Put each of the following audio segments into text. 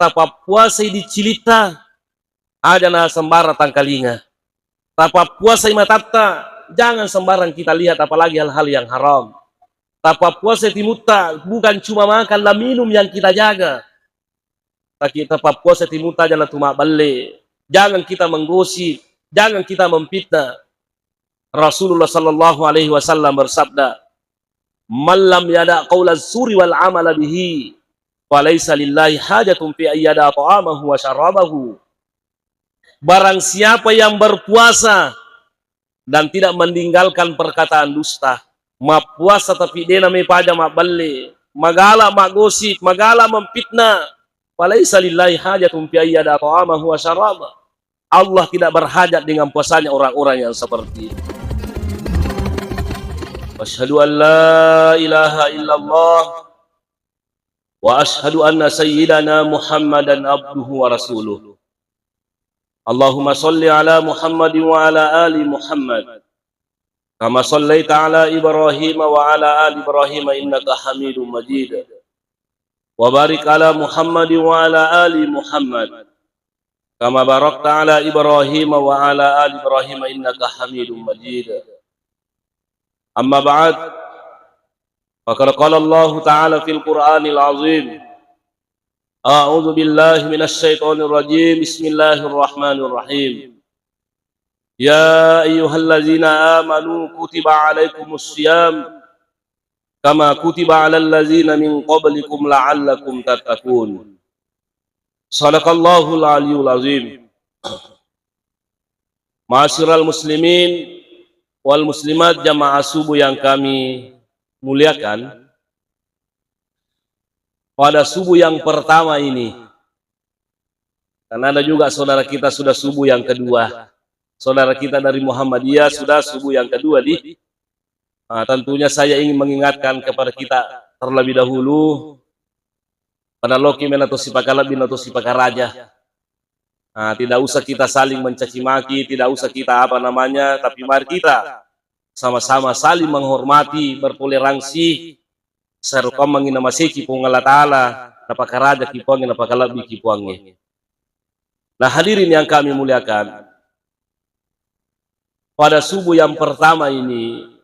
tapa puasa di cilita ada na sembara tangkalinga. Tapa puasa matata jangan sembarang kita lihat apalagi hal-hal yang haram. Tapa puasa timuta bukan cuma makan dan minum yang kita jaga. Tapi tapa puasa timuta jangan cuma balik. Jangan kita menggosip, jangan kita memfitnah. Rasulullah sallallahu alaihi wasallam bersabda, "Man lam yada qaula zuri wal amala bihi, falaysa lillahi hajatun fi ayyada ta'amahu wa syarabahu." Barang siapa yang berpuasa dan tidak meninggalkan perkataan dusta, ma puasa tapi dia namanya paja ma balle, magala ma gosip, magala memfitnah, falaysa lillahi hajatun fi ayyada ta'amahu wa syarabahu. Allah tidak berhajat dengan puasanya orang-orang yang seperti itu. Asyhadu an la ilaha illallah wa asyhadu anna sayyidana Muhammadan abduhu wa rasuluh. Allahumma salli ala Muhammad wa ala ali Muhammad kama sallaita ala Ibrahim wa ala ali Ibrahim innaka Hamidum Majid. Wa barik ala Muhammad wa ala ali Muhammad kama barakta ala Ibrahim wa ala ali Ibrahim innaka Hamidum Majid. Amma ba'd, faqad qala Allah Ta'ala fil Qur'anil Azim, a'udzu billahi minasy syaithanir rajim, bismillahirrahmanir rahim. Ya ayyuhallazina amanu kutiba alaikumus syiyam kama kutiba alal ladzina min qablikum la'allakum tattaqun. Shadaqallahul aliyyul azim. Ma'asyiral muslimin wal muslimat jamaah subuh yang kami muliakan, pada subuh yang pertama ini, karena ada juga saudara kita sudah subuh yang kedua, saudara kita dari Muhammadiyah sudah subuh yang kedua tentunya saya ingin mengingatkan kepada kita terlebih dahulu pada loki menato sipakalabi nato sipakaraja. Tidak usah kita saling mencaci maki, tidak usah kita tapi mari kita sama-sama saling menghormati, bertoleransi, serta mengina masih kipung Allah Ta'ala, napakaraja kipongnya, napakalabi kipongnya. Nah hadirin yang kami muliakan, pada subuh yang pertama ini,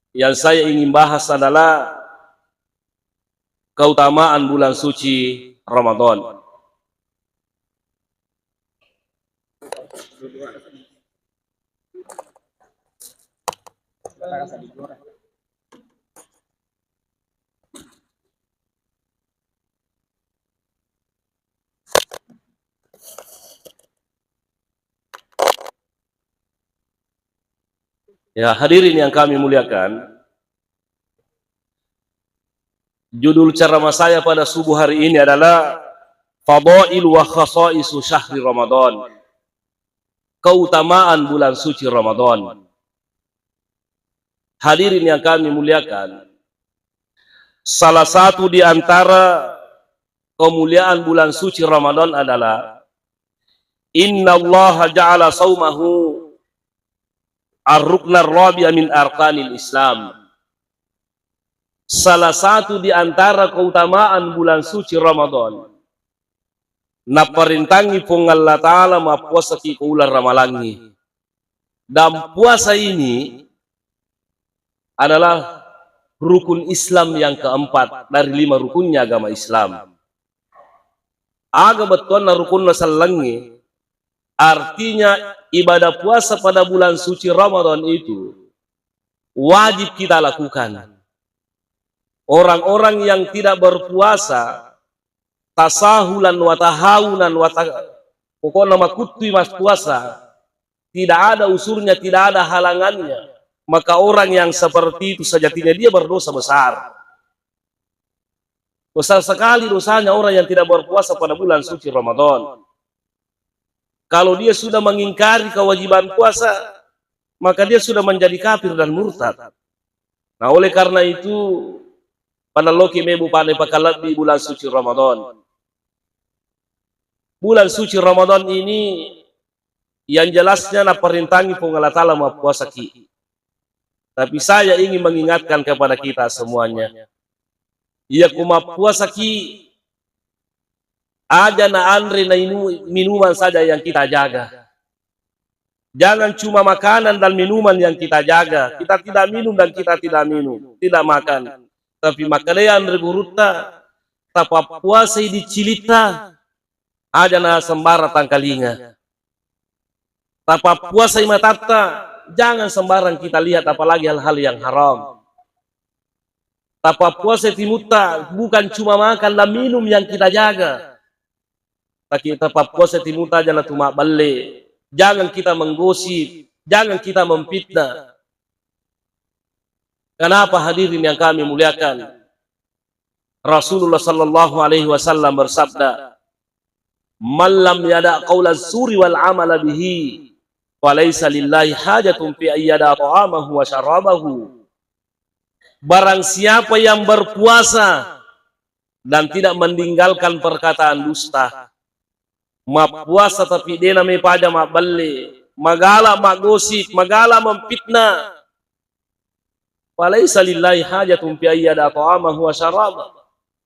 yang saya ingin bahas adalah keutamaan bulan suci Ramadan. Ya hadirin yang kami muliakan, judul ceramah saya pada subuh hari ini adalah Fadail wa Khasaisu Syahri Ramadan, keutamaan bulan suci Ramadan. Hadirin yang kami muliakan, salah satu di antara kemuliaan bulan suci Ramadan adalah innallaha ja'ala saumahu ar-ruknar rabi'a min arkanil Islam. Salah satu di antara keutamaan bulan suci Ramadan, naperintangi pong Allah Ta'ala mapuasa ki ular ramalangi. Dan puasa ini adalah rukun Islam yang keempat dari 5 rukunnya agama Islam. Aga betul na rukun nasalangi, artinya ibadah puasa pada bulan suci Ramadan itu wajib kita lakukan. Orang-orang yang tidak berpuasa, tasahulan wa tahawunan pokoknya makutui mas puasa, tidak ada usurnya, tidak ada halangannya, maka orang yang seperti itu sejatinya dia berdosa besar. Besar sekali dosanya orang yang tidak berpuasa pada bulan suci Ramadan. Kalau dia sudah mengingkari kewajiban puasa, maka dia sudah menjadi kafir dan murtad. Nah oleh karena itu, pada loki mebu pandai pakalabi bulan suci Ramadan. Bulan suci Ramadan ini yang jelasnya na perintangi pong Allah Ta'ala ma puasa ki. Tapi saya ingin mengingatkan kepada kita semuanya, ia kuma puasa ki Aja na andre na minuman saja yang kita jaga. Jangan cuma makanan dan minuman yang kita jaga. Kita tidak minum dan kita tidak minum, tidak makan. Tapi makanya andre guruta, tapa puasa di cilita, aja na sembara tangkalinga. Tapa puasa matata, jangan sembarang kita lihat apalagi hal-hal yang haram. Tapa puasa timuta, bukan cuma makan dan minum yang kita jaga. Tapi tapa puasa timuta aja na tumak balik. Jangan kita menggosip, jangan kita memfitnah. Kenapa hadirin yang kami muliakan? Rasulullah sallallahu alaihi wasallam bersabda, "Man lam yada' qaula suri wal amala bihi, wa laysa lillahi hajatun fi ayyada ta'amahu wa syarabahu." Barang siapa yang berpuasa dan tidak meninggalkan perkataan dusta, ma puasa tapi dia namanya pada ma balle, magala ma gosip, magala memfitnah. Walaysa lillahi hajatun fi ayyada ta'amahu wa syaraba.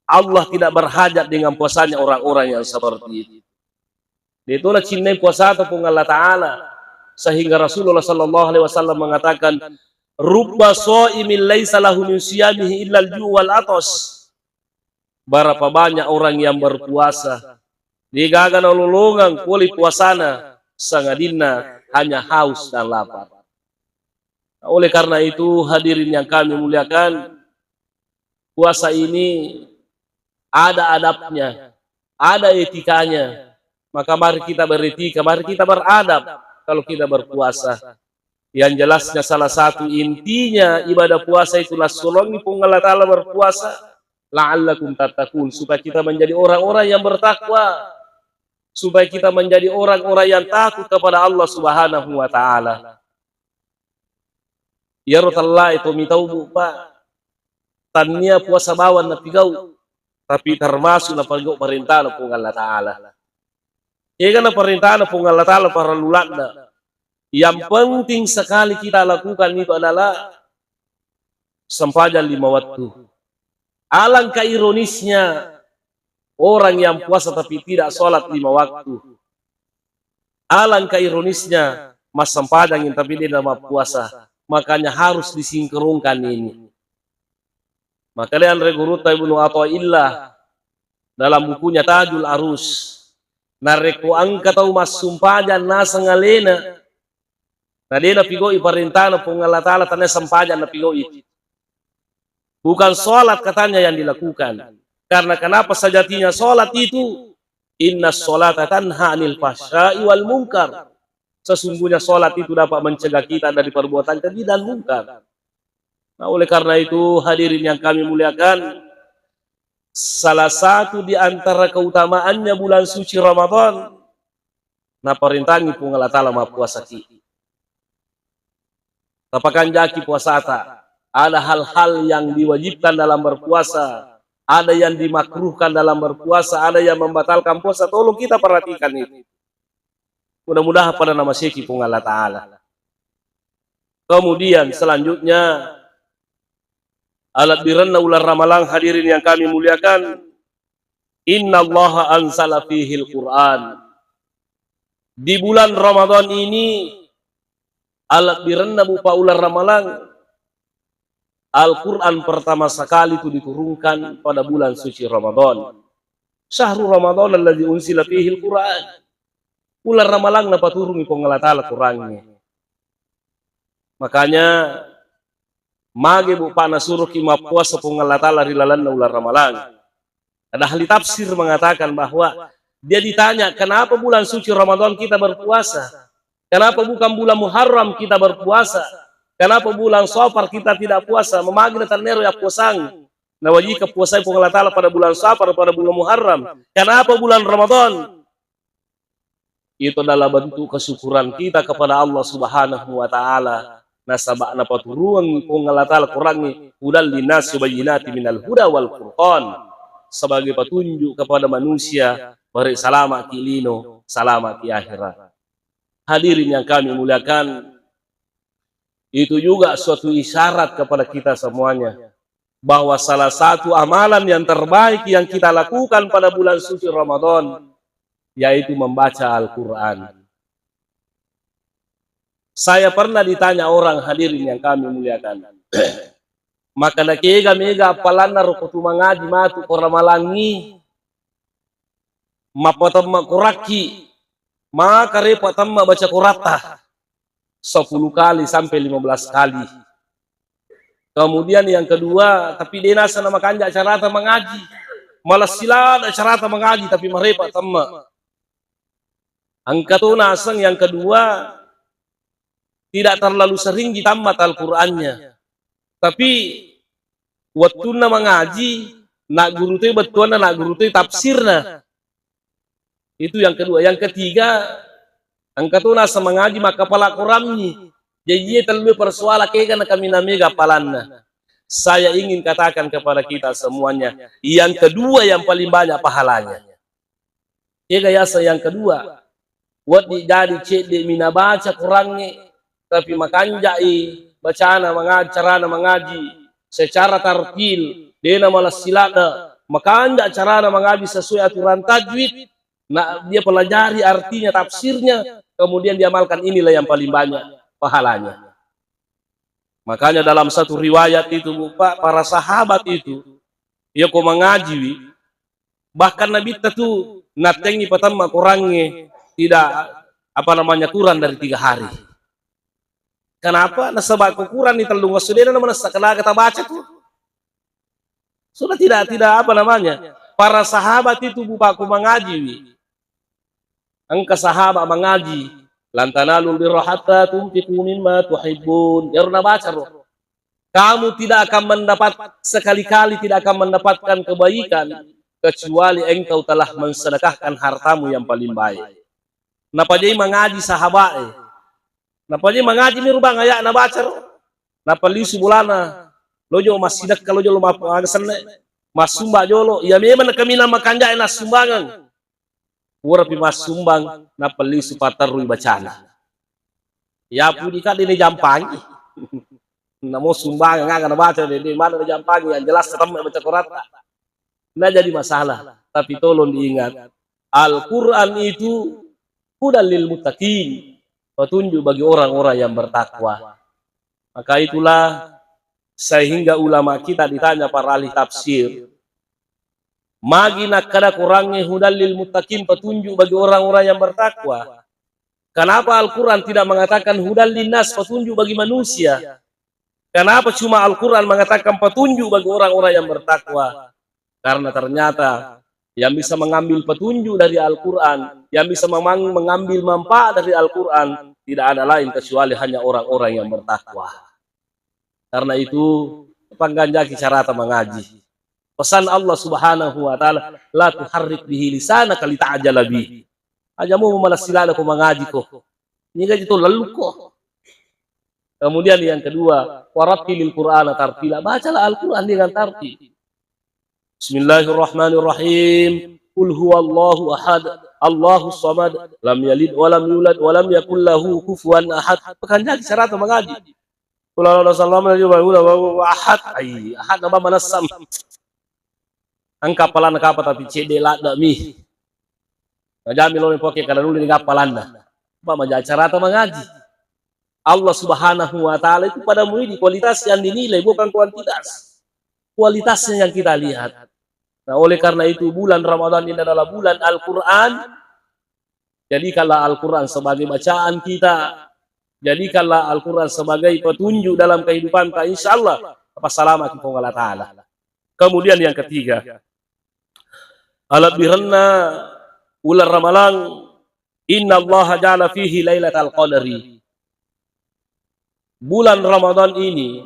Allah tidak berhajat dengan puasanya orang-orang yang seperti itu. Itulah cinta puasa ataupun Allah Ta'ala. Sehingga Rasulullah sallallahu alaihi wasallam mengatakan, "Rubba sha'imin laisa lahu min siyamihi illa al-ju' wal atas." Berapa banyak orang yang berpuasa digagan ololongan kuli puasana sangadina hanya haus dan lapar. Oleh karena itu hadirin yang kami muliakan, puasa ini ada adabnya, ada etikanya. Maka mari kita beretika, mari kita beradab kalau kita berpuasa. Yang jelasnya salah satu intinya ibadah puasa itulah solongi pun Allah Ta'ala berpuasa la'allakum tattaqun, supaya kita menjadi orang-orang yang bertakwa, supaya kita menjadi orang-orang yang takut kepada Allah Subhanahu wa Ta'ala. Ya Rasulullah itu mitau Pak, tania puasa bawan na pigau, tapi termasuk na pagau perintah na pung Allah Ta'ala. Ika na perintah na pung Allah Ta'ala para lulanda. Yang penting sekali kita lakukan itu adalah sempadan 5 waktu. Alangkah ironisnya orang yang puasa tapi tidak sholat 5 waktu. Alangkah ironisnya mas sempadangin tapi dia nama puasa. Makanya harus disingkirungkan ini. Makanya Andre Guruta Ibnu Athaillah dalam bukunya Tajul Arus nareko angka tau mas sumpajan nasa ngalena. Nah dia napigo iparintana pung Allah Ta'ala tanya sempajan napigo itu. Bukan sholat katanya yang dilakukan. Karena kenapa sejatinya sholat itu? Inna sholata tanha anil fahsya'i wal munkar. Sesungguhnya sholat itu dapat mencegah kita dari perbuatan keji dan munkar. Nah oleh karena itu hadirin yang kami muliakan, salah satu di antara keutamaannya bulan suci Ramadan, na perintangi pun Allah Ta'ala ma puasa ki. Tapakan jaki puasa ta. Ada hal-hal yang diwajibkan dalam berpuasa, ada yang dimakruhkan dalam berpuasa, ada yang membatalkan puasa. Tolong kita perhatikan itu. Mudah-mudahan pada nama syeki pun Allah Ta'ala. Kemudian selanjutnya, alat biranna ular ramalang hadirin yang kami muliakan, Inna allaha ansala fihil Qur'an. Di bulan Ramadan ini, alat biranna bupa ular ramalang, Al-Quran pertama sekali itu diturunkan pada bulan suci Ramadan. Syahrul Ramadan alladzi unsila fihil Qur'an. Ular ramalang napa turun ipong Allah Ta'ala kurangnya. Makanya mage bu pana suruh kima puasa pong Allah Ta'ala rilalan na ular ramalang. Ada ahli tafsir mengatakan bahwa dia ditanya kenapa bulan suci Ramadan kita berpuasa, kenapa bukan bulan Muharram kita berpuasa, kenapa bulan Safar kita tidak puasa, memagina tanero ya puasang. Nah wajib kepuasaan pong Allah Ta'ala pada bulan Safar, pada bulan Muharram. Kenapa bulan Ramadan? Itu adalah bentuk kesyukuran kita kepada Allah Subhanahu wa Ta'ala. Nasabak na paturuan kung Allah Ta'ala kurangi hudal linas subayinati minal huda wal furqan, sebagai petunjuk kepada manusia beri selamat kilino, selamat di akhirat. Hadirin yang kami muliakan, itu juga suatu isyarat kepada kita semuanya bahwa salah satu amalan yang terbaik yang kita lakukan pada bulan suci Ramadan yaitu membaca Al-Quran. Saya pernah ditanya orang hadirin yang kami muliakan, maka nakega mega palana rukutu mengaji matu koramalangi mapatamma kuraki maka repatamma baca kurata 10 kali sampai 15 kali. Kemudian yang kedua, tapi dia nasa nama kanja carata mengaji, malas sila ada carata mengaji tapi merepatamma. Angkatu nasang yang kedua, tidak terlalu sering ditamat Al-Qur'annya. Tapi waktu na mengaji, nak guru tu betul nak guru tu tafsirna. Itu yang kedua. Yang ketiga, angkatu nasa mengaji maka pala Qur'annya. Jadi terlalu persoalan kena kami namanya gapalanna. Saya ingin katakan kepada kita semuanya, yang kedua yang paling banyak pahalanya. Yasa yang kedua, buat jadi cek di mina baca Qur'annya. Tapi makanjai bacana mengaji, carana mengaji secara tartil, dena malas silada, makanja carana mengaji sesuai aturan tajwid, nah dia pelajari artinya, tafsirnya, kemudian diamalkan, inilah yang paling banyak pahalanya. Makanya dalam satu riwayat itu, para sahabat itu, ya kau mengaji, bahkan Nabi itu natengi pertama kurangnya tidak kurang dari 3 hari. Kenapa? Nasabak ukuran nih telung sudah nama setelah kita baca tuh sudah tidak para sahabat itu bupaku mengaji, angka sahabat mengaji lantanalul birra hatta tunfiqu mimma tuhibbun, ya udah baca roh. Kamu tidak akan mendapat sekali-kali tidak akan mendapatkan kebaikan kecuali engkau telah mensedekahkan hartamu yang paling baik. Napa jadi mengaji sahabat napa dia mengaji mi rubang ayak na baca napa lisu bulana lojo masidak kalau jolo mapu agasan mas sumba jolo ya memang kami nama kanja na sumbangan pura pi mas sumbang napa lisu patarui bacana ya pudi ka dini jampangi namo sumbangan nga na baca di mana na jampangi yang jelas teman baca Quran nah jadi masalah. Tapi tolong diingat, Al-Quran itu hudal lil muttaqin, petunjuk bagi orang-orang yang bertakwa. Maka itulah sehingga ulama kita ditanya para ahli tafsir, magi nak kada kurangnya hudal lil muttaqin, petunjuk bagi orang-orang yang bertakwa. Kenapa Al-Quran tidak mengatakan hudal linnas, petunjuk bagi manusia? Kenapa cuma Al-Quran mengatakan petunjuk bagi orang-orang yang bertakwa? Karena ternyata yang bisa mengambil petunjuk dari Al-Quran, yang bisa mengambil manfaat dari Al-Quran, tidak ada lain kecuali hanya orang-orang yang bertakwa. Karena itu, pangganjaki carata mengaji. Pesan Allah Subhanahu wa Ta'ala, la tuharrik bihi lisanaka lita'ajala bihi. Ajamu memalas silala ko mengaji ko. Ini gaji itu lalu ko. Kemudian yang kedua, warattilil Qur'ana tartila. Bacalah Al-Quran dengan tartil. Bismillahirrahmanirrahim. Qul huwallahu ahad, Allahus samad, lam yalid walam yulad walam yakul lahu kufuwan ahad. Pangganjaki carata mengaji. Qul huwallahu ahad. Ai, ahad apa manasam. Angka palan apa tapi cede lada mi. Najami lo poke kada nuli ngapalan na. Apa maja carata mengaji. Allah Subhanahu wa Ta'ala itu pada murid kualitas yang dinilai, bukan kuantitas. Kualitasnya yang kita lihat. Nah, oleh karena itu bulan Ramadan ini adalah bulan Al-Quran. Jadikanlah Al-Quran sebagai bacaan kita. Jadikanlah Al-Quran sebagai petunjuk dalam kehidupan kita. InsyaAllah. Assalamualaikum warahmatullahi wabarakatuh. Kemudian yang ketiga. Alat bihanna ular Ramalan. Inna Allah ja'ala fihi lailatul qadri. Bulan Ramadan ini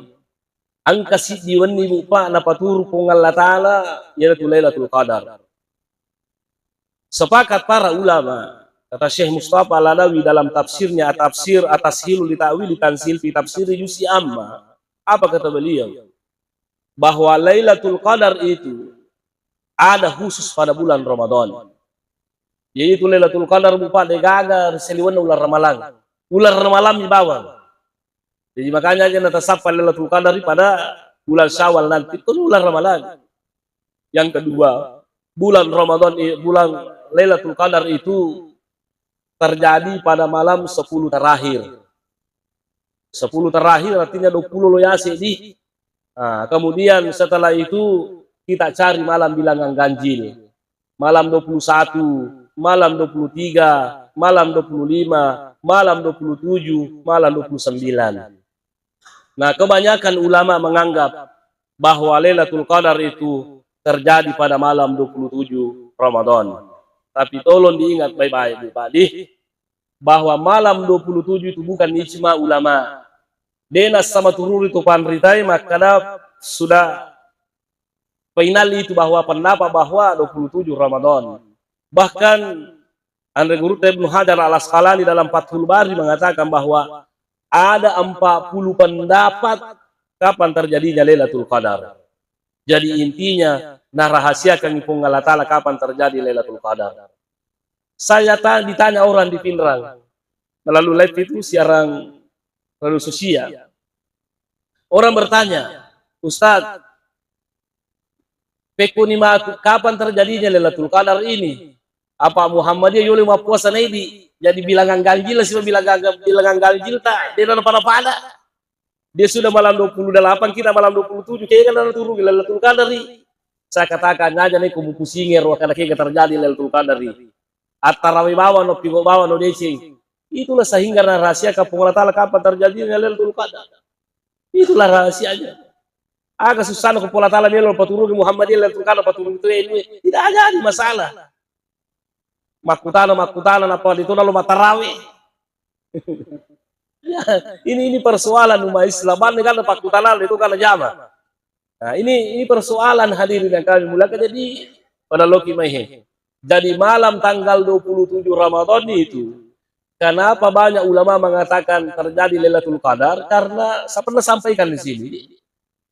angka sidiwan ni bupa na patur kung Allah Ta'ala yaitu Lailatul Qadar. Sepakat para ulama, kata Syekh Mustafa Al-Adawi dalam tafsirnya Tafsir At-Tashil li Ta'wil Tanzil fi Tafsir Juz'i Amma. Apa kata beliau? Bahwa Lailatul Qadar itu ada khusus pada bulan Ramadan. Yaitu Lailatul Qadar bupa degagar seliwan ular Ramalan. Ular Ramalan di bawah. Jadi makanya kita tasawwuf Lailatul Qadar pada bulan Syawal nanti itu bulan Ramadan. Yang kedua, bulan Ramadan, bulan Lailatul Qadar itu terjadi pada malam 10 terakhir. 10 terakhir artinya 20 loyase di. Nah, kemudian setelah itu kita cari malam bilangan ganjil. Malam 21, malam 23, malam 25, malam 27, malam 29. Nah, kebanyakan ulama menganggap bahwa Lailatul Qadar itu terjadi pada malam 27 Ramadan. Tapi tolong diingat baik-baik, Pak Di, bahwa malam 27 itu bukan ijma ulama. Denas sama turun itu panritai, maka sudah final itu bahwa pendapat bahwa 27 Ramadan. Bahkan Andre Guru Ibnu Hajar al-Asqalani dalam Fathul Bari mengatakan bahwa ada 40 pendapat kapan terjadinya Lailatul Qadar. Jadi intinya, nah rahasiakan ipung Allah Ta'ala kapan terjadi Lailatul Qadar. Saya ditanya orang di Pinrang, melalui live itu siaran melalui sosial. Orang bertanya, Ustaz, pekunima kapan terjadinya Lailatul Qadar ini? Apa Muhammadiyah yuli ma puasa nabi? Jadi bilangan ganjil sih bilangan ganjil tak? Dia ada pada. Dia sudah malam 28, kita malam 27. Kayaknya kan ada turun Lailatul Qadar. Saya katakan aja nih kubu pusinger wakana kayaknya terjadi Lailatul Qadar. At-tarawih bawa no pigo bawa no desing. Itulah sehingga rahasia kapung Allah Ta'ala kapan terjadinya Lailatul Qadar. Itulah rahasianya. Agak susah nak pola Ta'ala melo paturun Muhammadiyah Lailatul Qadar paturun itu tidak ada masalah. Makutana apa itu lalu matarawih. Ya, ini persoalan umat Islam kan pakutana itu kan jama. Nah, ini persoalan hadirin yang kami muliakan. Jadi pada loki mehe. Jadi malam tanggal 27 Ramadan itu, kenapa banyak ulama mengatakan terjadi Lailatul Qadar? Karena saya pernah sampaikan di sini.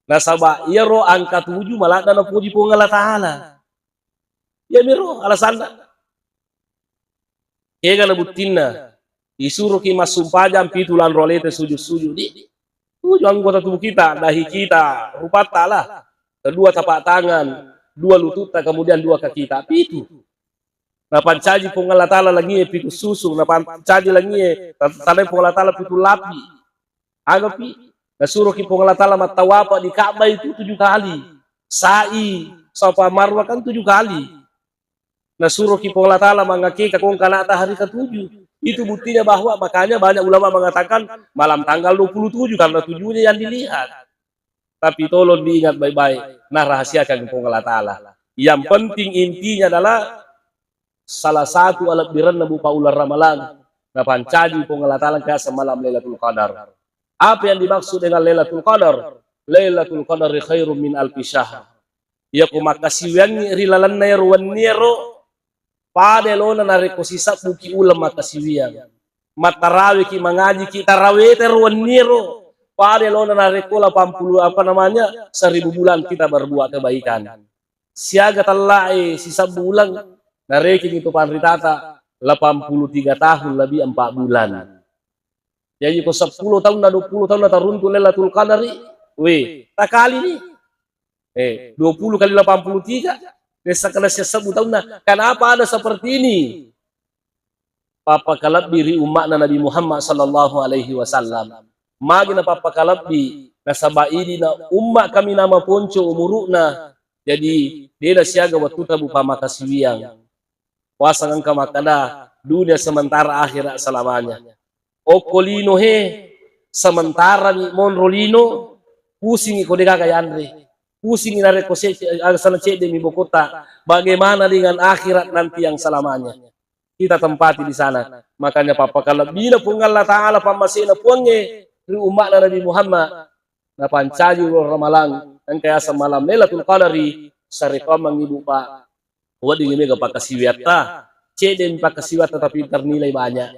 Nah, sabah ia roh angka 7 malah dan puji pun Allah Ta'ala. Ya miro alasan. Kaya na butinna disuruh kimas sumpah jam pitulan rolete sujud di tujuh anggota tubuh kita, dahi kita, rupat talah, kedua tapak tangan, dua lutut, kemudian dua kaki kita, pitu. Nah pancaji pengala tala lagi pitu susu, nah pancaji lagi tala pengala tala pitu lapi, agapi. Nah suruh ki pengala tala matawapa di Ka'bah itu 7 kali, sa'i, Safa Marwah kan 7 kali. Nah suruh kipong Allah Ta'ala mengaki kakong kanata hari ke-7. Itu buktinya bahwa makanya banyak ulama mengatakan malam tanggal 27 karena 7-nya yang dilihat. Tapi tolong diingat baik-baik. Nah rahasiakan kipong Allah Ta'ala. Yang penting intinya adalah salah satu alat biran Nabu Paular Ramalan. Nah pancaji kipong Allah Ta'ala kaya semalam Lailatul Qadar. Apa yang dimaksud dengan Lailatul Qadar? Lailatul Qadar khairum min alfi syahr. Ya kumakasiwan rilalan na yaruan niro. Pada lona nareko sisa buki ulam mata siwian. Matarawi ki mangaji ki tarawih teruan niro. Pada lona nareko 80 1000 bulan kita berbuat kebaikan. Siaga talai sisa bulan nareki itu panritata 83 tahun lebih 4 bulan. Jadi ko 10 tahun na 20 tahun na taruntu Lailatul Qadar tak kali nih. 20 kali 83 desa kala sebut tahun na. Kenapa ada seperti ini? Papa kalabbi umat Nabi Muhammad sallallahu alaihi wasallam. Magi na papa kalabbi nasaba ini na umat kami nama ponco umuruna. Jadi dia siaga waktu tabu pamakasiwiang. Wasangan kamakada dunia sementara akhirat selamanya. Okolino sementara ni monrolino pusing ko dega kay Andre. Pusing inareko sana cek demi Bogota. Bagaimana dengan akhirat nanti yang selamanya? Kita tempati di sana. Makanya papa kalau bila pun Allah Ta'ala pamasina puangnya di umat Nabi Muhammad na pancaji ramalang ang kaya sa malam Lailatul Qadari sarika mangibu pa wadi ngimi ka pakasiwata cek demi pakasiwata tapi ternilai banyak.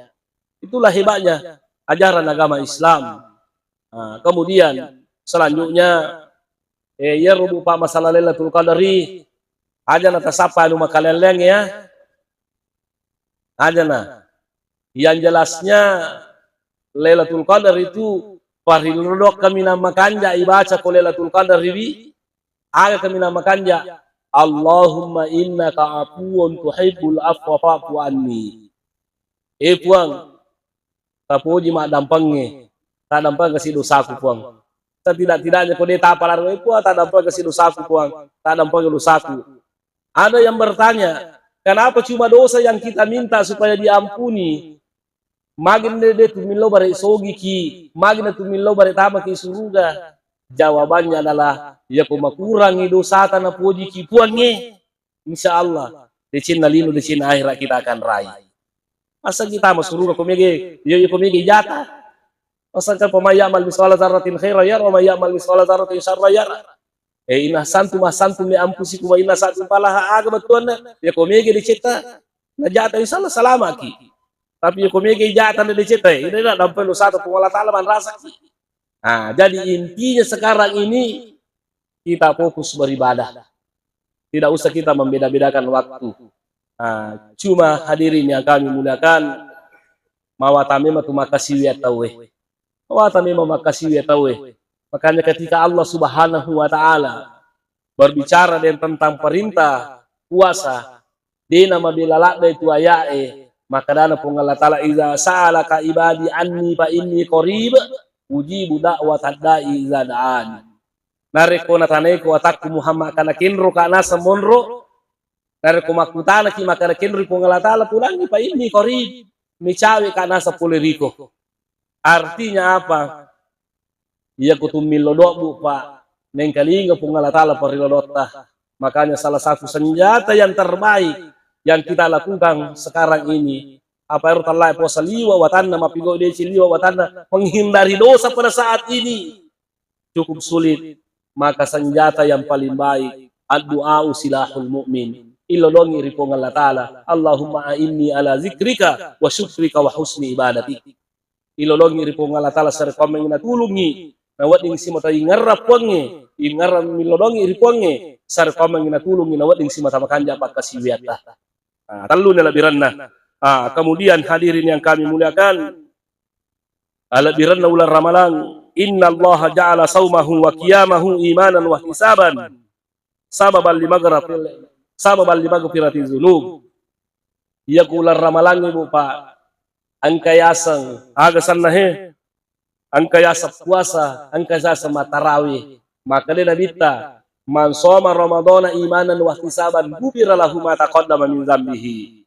Itulah hebatnya ajaran agama Islam. Nah, kemudian selanjutnya ya rubu pa masalah Lailatul Qadari aja na tasapa anu makaleleng ya aja na yang jelasnya Lailatul Qadar itu Parilodok kami nama kanja ibaca ko Lailatul Qadar ribi. Aga kami nama kanja. Allahumma innaka afuwun tuhibbul afwa fa'fu anni. Puang, tapuji mak dampangnya. Tak dampang kasih dosaku puang. Tidak-tidaknya kau dia tapar puang, tak dampang kasih dosaku puang. Tak dampang dosaku. Ada yang bertanya, kenapa cuma dosa yang kita minta supaya diampuni? Magin de tumilo bare sogi ki, magin tumilo bare tama ki suruga. Jawabannya adalah, ya kau makurangi dosa tanah puji ki puangnya. Insya Allah, decin nalinu decin akhirat kita akan raih. Masa kita masuruga komege, yo komege jata. Masa kan pemayamal miswala zaratin khaira yara, wa mayamal miswala zaratin syarra yara. Ina santu masantu me ampusi kuma ina santu palaha aga betuan ya komege diceta. Na jata insya Allah selama ki. Tapi ya komege jata na diceta. Ini nak dampel dosa tu Allah Taala man rasa ki. Nah, jadi intinya sekarang ini kita fokus beribadah. Tidak usah kita membeda-bedakan waktu. Nah, cuma hadirin yang kami muliakan, mawatame matu makasih ya tawe. Mawatame makasih ya tawe. Makanya ketika Allah Subhanahu wa taala berbicara tentang perintah puasa, dina mabila lakda itu ayae, maka dana pun Allah Taala iza sa'alaka ibadi anni fa inni qarib ujibu da'watad da'i iza da'an. Nareko nataneko atakku Muhammad kana kinro kana samonro. Nareko makutana ki makana kinro pun Allah Taala pulangi fa inni qarib. Micawe kana 10 riko. Artinya apa? Ia kutumil lodok bu pak. Neng kalinga pun Allah Taala parilodota. Makanya salah satu senjata yang terbaik yang kita lakukan sekarang ini, apa yang Allah puasa liwa watanna mapigo deci liwa watanna, menghindari dosa pada saat ini cukup sulit. Maka senjata yang paling baik ad-du'a silahul mu'min. Ilolongi ripong Allah Ta'ala, Allahumma a'inni ala zikrika wa syukrika wa husni ibadatik. Ilolongi ripong Allah Ta'ala saripama ina tulungi na wading si mata ingarap wangi, ingarap milolongi ripongi saripama ina tulungi na wading si mata makanja pat kasiwiata. Talu na labiranna. Kemudian hadirin yang kami muliakan, labiranna ular ramalan, inna Allah ja'ala sawmahu wa qiyamahu imanan wa hisaban sababan limaghfirati dzunub. Ia kular ramalan ibu pak, angkayasang agasan nahe, angkayasa puasa, angkayasa matarawih. Maka dia nabita, man shoma ramadhana imanan wa hisaban ghufira lahu ma taqaddama min dzambihi.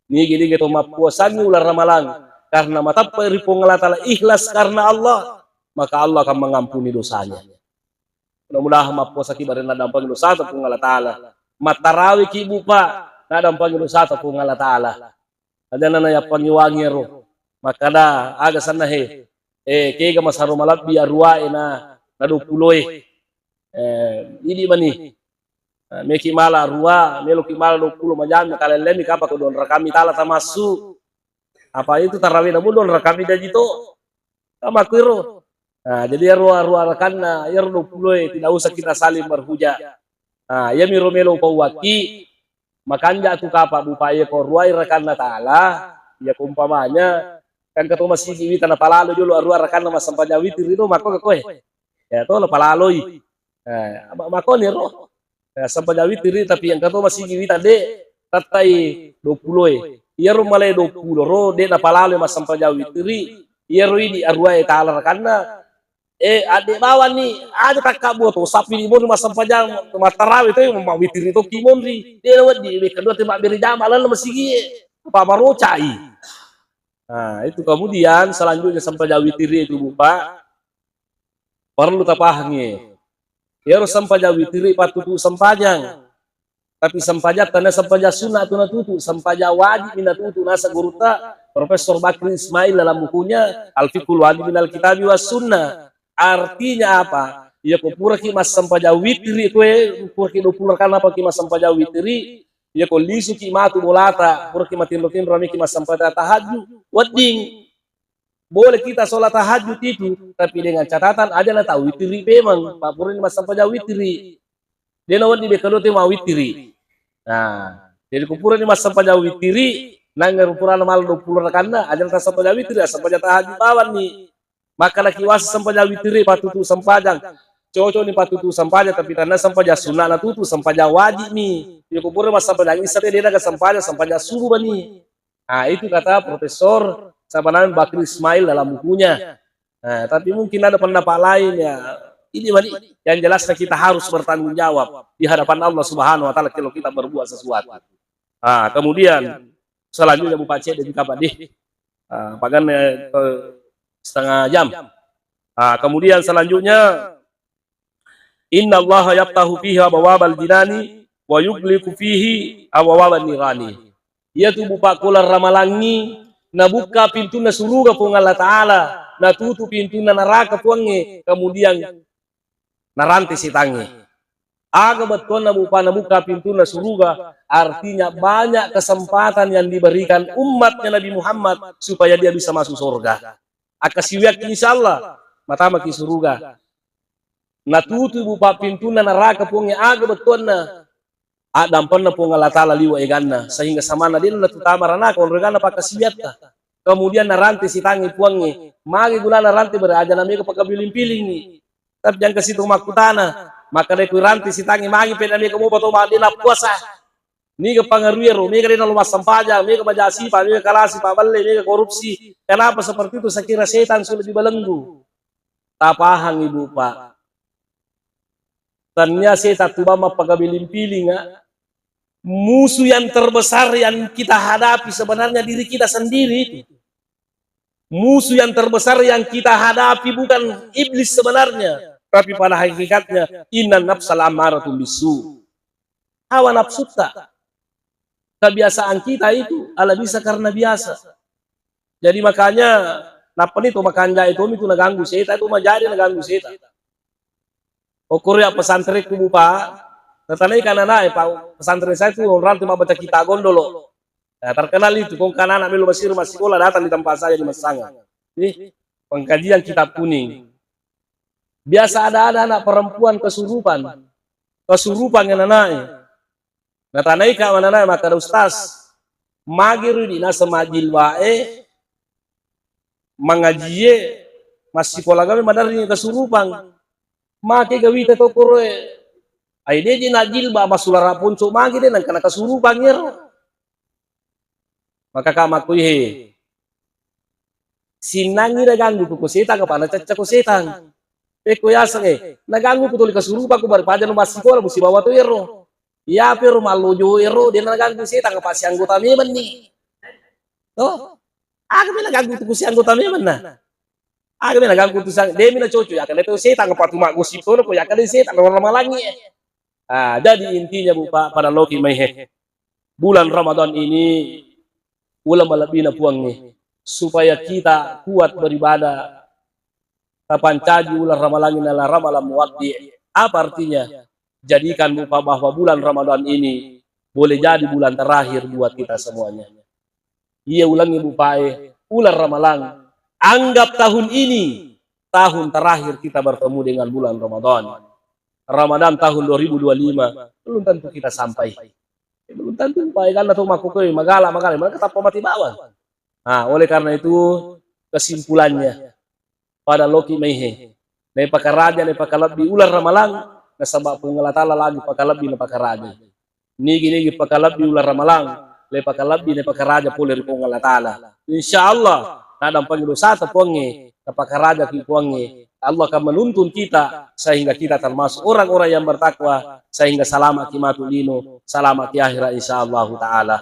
Ni gini gitu mapuasannya ular ramalan karena matapa ripong Allah Ta'ala ikhlas karena Allah, maka Allah akan mengampuni dosanya. Mudah-mudahan mapuasa kibarin na dampang dosa pun Allah Ta'ala. Matarawi ki ibu pak, na dampang dosa pun Allah Ta'ala. Ada na ya pangiwangi ro. Maka da aga sana he. Kega masaru malab biar ruwae na 20. Ini mani. Meki mala ruwa, meloki mala 20 majam kalian lemi kapa ko don rakami Ta'ala tamasu. Apa itu tarawih na don rakami dajito. Kama kuiro. Nah, jadi ruah-ruah rekanna ya 20 tidak usah kita saling berhujat. Nah, ya miro melo ko waki makanja tu kapa bupaya ko ruai rekanna Ta'ala ya kumpamanya kan ketua masih wita na palalo dulu ruah rekanna mas sampanya witir itu mako ke koe. Ya to la palaloi. Nah, mako ni ro. Sampanya witir tapi yang ketua masih wita de tatai 20. Ya ro malai 20 ro de na palalo mas sampanya witir. Ya ro ini ruai Ta'ala rekanna adik bawa nih, ada kakak buat sapi di mana masam pajang matarawih itu mau witir itu kimon ri, dia lewat di kedua tembak beri jam malam masih gie, apa marocai. Nah itu kemudian selanjutnya sampai jauh witir itu buka, perlu tapahnya, ya harus sampai jauh witir patutu sempajang, tapi sempajang karena sempajang sunat tu natutu, sempajang wajib minatutu nasa guruta, Profesor Bakri Ismail dalam bukunya Al-Fiqhul Wajib minal Kitabi was Sunnah. Artinya apa? Ya kupura ki mas sampaja witri itu kupura ki 20 kan apa ki mas sampaja witri ya ko lisu ki matu bolata pura ki matin rutin rami ki mas sampaja tahajud wedding boleh kita sholat tahajud itu tapi dengan catatan aja na tahu witri memang pak pura ni mas sampaja witri dia nawat di bekalo te mau witri. Nah jadi kupura ni mas sampaja witri nanggar pura mal 20 rekanna aja na sampaja witri sampaja tahajud bawan ni. Maka laki wasa sampaja witiri patutu sampajang. Cocok ni patutu sampaja tapi karena sampaja sunat na tutu sampaja wajib ni. Dia kubur mas sampaja ini sate dia naga sampaja subuh bani. Nah itu kata Profesor Sabanan Bakri Ismail dalam bukunya. Nah, tapi mungkin ada pendapat lain ya. Ini bani yang jelasnya kita harus bertanggung jawab di hadapan Allah Subhanahu Wa Taala kalau kita berbuat sesuatu. Nah, kemudian selanjutnya Bapak Cek dan kapan deh. Pagan setengah jam. Nah, kemudian selanjutnya Inna Allah yaftahu fihi abwabal jinani wa yughliqu fihi abwaban nirani. Yaitu buka kular ramalangi na buka pintu na surga pun Allah Ta'ala, na tutup pintu na neraka puange, kemudian naranti si tangi. Aga betul na buka pintu na surga, artinya banyak kesempatan yang diberikan umatnya Nabi Muhammad supaya dia bisa masuk surga. Akasiwiak insyaallah mata maki surga. Natutu bupa pintu na neraka puange aga betul na Adam pernah pun Allah Ta'ala liwa eganna sehingga samana dia na tutama ranaka onregana pakasiwiat. Kemudian naranti si tangi puange magi gula naranti beraja namanya pagkabiling-piling ni. Tapi jangan kesitu makutana maka dek ranti si tangi magi penami kamu bato madina puasa. Ni ke pangaruero, ni ke dina lumas sampaja, ni ke majasi, ni ke kalasi, paballe, ni ke korupsi. Kenapa seperti itu? Saya kira setan sudah dibelenggu. Tapahang ibu pak. Ternyata setan tu bama pagabiling-piling musuh yang terbesar yang kita hadapi sebenarnya diri kita sendiri. Musuh yang terbesar yang kita hadapi bukan iblis sebenarnya, tapi pada hakikatnya inna nafsal amaratum bisu. Hawa nafsu tak. Kebiasaan kita itu ala bisa karena biasa. Jadi makanya napa itu makanja itu naganggu setan itu menjadi naganggu setan. Korea pesantren ku bupa, natanay kanana pak pesantren saya itu orang cuma baca kita gondolo. Nah, terkenal itu kong kanana melu masih sekolah datang di tempat saya di Masanga. Ini pengkajian kitab kuning. Biasa ada anak perempuan kesurupan yang nanai. Natanay ka mananay maka ustaz magiru di nasa majil wae mengaji masih sekolah kami madari kesurupan. Maki gawita to kuro ay dia di najil ba masulara punso magi din ang kana kasurupan yer maka kamakuy he sinangi naganggu ko setan ka pa natsa ko setan ko yasang naganggu ko tuli kasurupan ko barpada no masikola musi bawa to yero ya pero malujo yero dia naganggu setan ka pa si anggota meman ni to aga naganggu ko si anggota meman na Aga na ganggu tu sang demi na coco ya kan itu setan apa tu mak gosip tu ya kan setan orang malangi. Jadi intinya Bu Pak pada loki mai bulan Ramadan ini ulama lebih na puang nih supaya kita kuat beribadah. Kapan caji ular ramalangi nala ramalan muwaddi. Apa artinya? Jadikan Bu Pak bahwa bulan Ramadan ini boleh jadi bulan terakhir buat kita semuanya. Iya ulangi Bu Pak ular ramalan. Anggap tahun ini tahun terakhir kita bertemu dengan bulan Ramadan. Ramadan tahun 2025 belum tentu kita sampai. Belum tentu baik karena tuh makukui magala mereka tetap mati bawah. Nah, oleh karena itu kesimpulannya pada loki mehe. Nei pakaraja nei pakalabi ular ramalang nasabab pengelatala lagi pakalabi na pakaraja. Nigi pakalabi ular ramalang le pakalabi nei pakaraja pole ri pengelatala. Insyaallah nadang pangdosa taponge kapakaraja ki ponge Allah akan menuntun kita sehingga kita termasuk orang-orang yang bertakwa sehingga selamat ki matulino selamat ki akhirat insyaallah taala.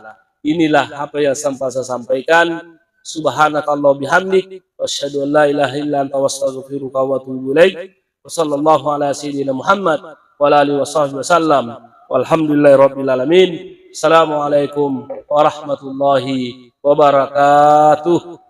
Inilah apa yang saya sampaikan. Subhanakallah bihamdik wasyhadu an la ilaha illa anta wastaghfiruka wa atubu ilaik. Wa sallallahu ala sayyidina Muhammad wa ala alihi washabbihi wasallam. Walhamdulillahirabbil alamin. Assalamualaikum warahmatullahi wabarakatuh.